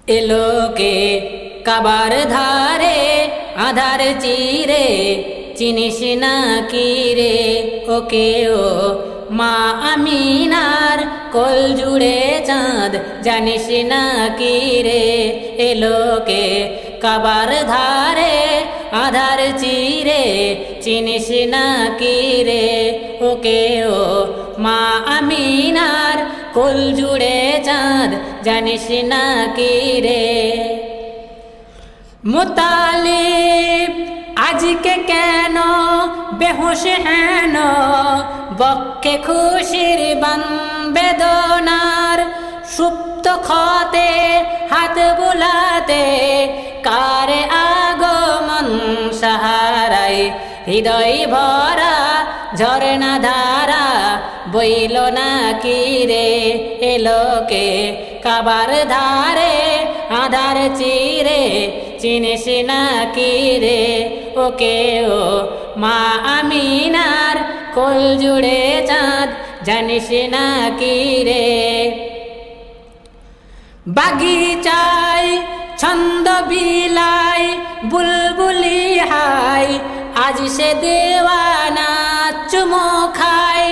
এলোকে কাবার ধারে আধার চিরে চিনিস না কি রে ওকে ও মা আমিনার কোল জুড়ে চাঁদ জানিস না কি রে এলোকে কাবার ধারে আধার চিরে চিনিস না কি রে ওকে ও মা আমিনার কোল জুড়ে চাঁদ জানিস না কি রে মুতালিব আজকে কেন বেহুশ হেন বক্ষে খুশির বান বেদনার সুপ্ত ক্ষতে হাত বুলাতে কারে আগমন সাহারাই হৃদয় ভরা ঝরনা ধারা বইল না কি রে এলোকে কাবার ধারে আধার চিরে চিনিস না কি রে ওকে ও মা আমিনার কোল জুড়ে চাঁদ জানিস না কি রে বাগিচায় ছন্দ বিলাই বুলবুলি হাই আজ সে দেওয়ানা চুমো খায়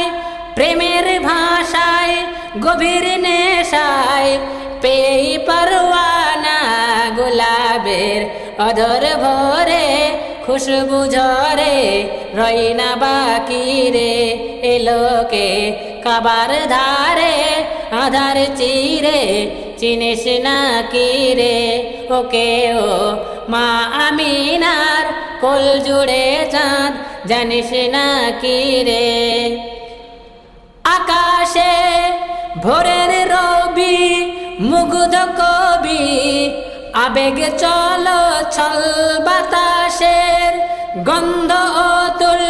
প্রেমের ভাষায় গভীর নেশায় পেই পরওয়ানা গোলাপের অধর ভরে খুশবু ঝরে রই না বাকি রে এলোকে কাবার ধারে আধার চিরে চিনিস না কি রে ওকে ও মা আমিনার কোল জুড়ে চাঁদ জানিস না কি রে আকাশে ভোরের রবি মুগ্ধ কবি আবেগ চলো ছল বাতাসের গন্ধ অতুল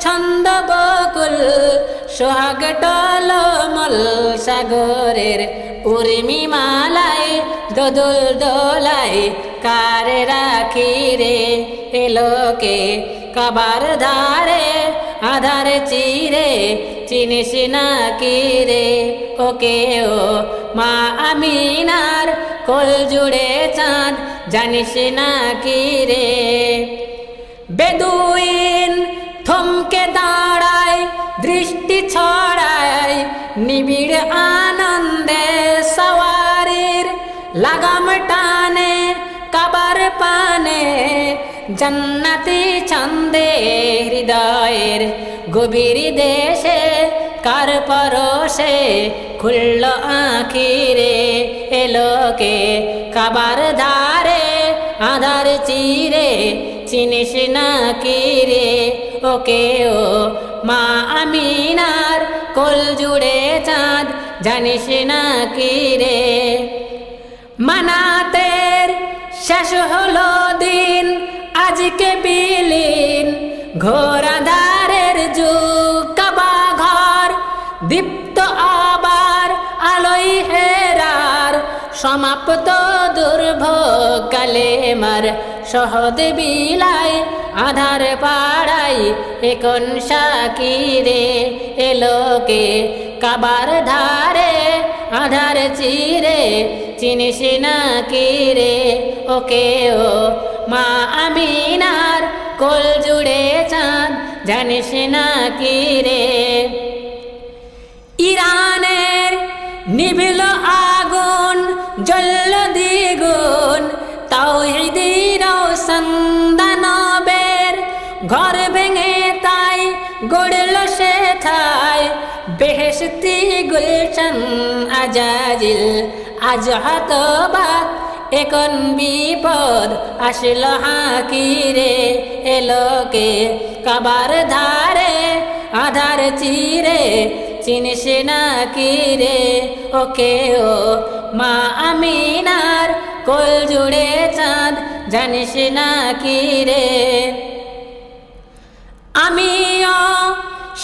ছন্দ বকুল সোহাগ টলমল সাগরের উর্মি মালায় দোদুল দোলায় কারে রাখি রে এলোকে কাবার ধারে আধার চিরে চিনিস না কি রে ওকে ও মা আমিনার কোল জুড়ে চাঁদ জানিস না কি রে বেদুইন থমকে দাঁড়ায় দৃষ্টি ছড়ায় নিবিড় আনন্দে সওয়ারির লাগাম টানে কাবার পানে জান্নাতি ছন্দে হৃদয়ের গভীর দেশে কার পরশে খুলল আখিরে এলোকে কাবার ধারে আধার চিরে চিনিস না কি রে ওকে ও মা আমিনার কোল জুড়ে চাঁদ জানিস না কি রে মানাতের শেষ হলো দিন আজকে বিলীন ঘোর আধারের যুগ কাবা ঘর দীপ্ত আবার আলোয় হেরার সমাপ্ত দুর্ভোগ কালেমার সহদ বিলাই আধার পাড়াই এখন সাকিরে এলোকে কাবার ধারে আধার চিরে চিনিস না কি রে ওকে ও মা আমিনার কোল জুড়ে চাঁদ জানিস না কি রে ইরানের নিভিল আগুন জ্বলল দ্বিগুণ তাওহীদি রওশন দানবের ঘর ভেঙে তাই গড়ল সে ঠাই বেহেশতি গুলশন আজাজিল আজ হতবাক এখন বিপদ আসল হাকিরে এলোকে কাবার ধারে আধার চিরে চিনিস না কি রে ওকে ও মা আমিনার কোল জুড়ে চাঁদ জানিস না কি রে আমিও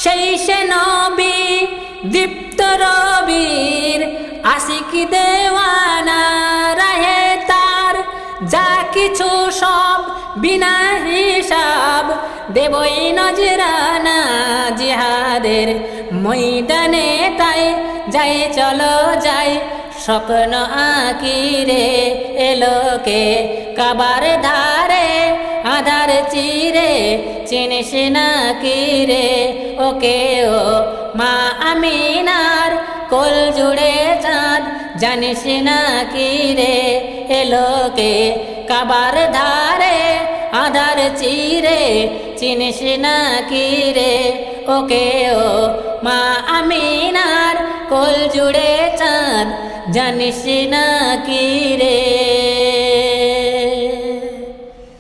সেই সে নবী দীপ্ত রবির আশিক দেওয়ানা রাহে তার যাকে কিছু সব বিনা হিসাব দেবই নজরানা জিহাদের ময়দানে, তাই যাই চলো যাই স্বপ্ন আঁকিরে এলোকে কাবার ধারে আধার চিরে চিনিস না কি রে ওকে ও মা আমিনার কোল জুড়ে চাঁদ জানিস না কি রে এলোকে কাবার ধারে আধার চিরে চিনিস না কি রে ওকে ও মা আমিনার কোল জুড়ে চাঁদ জানিস না কি রে।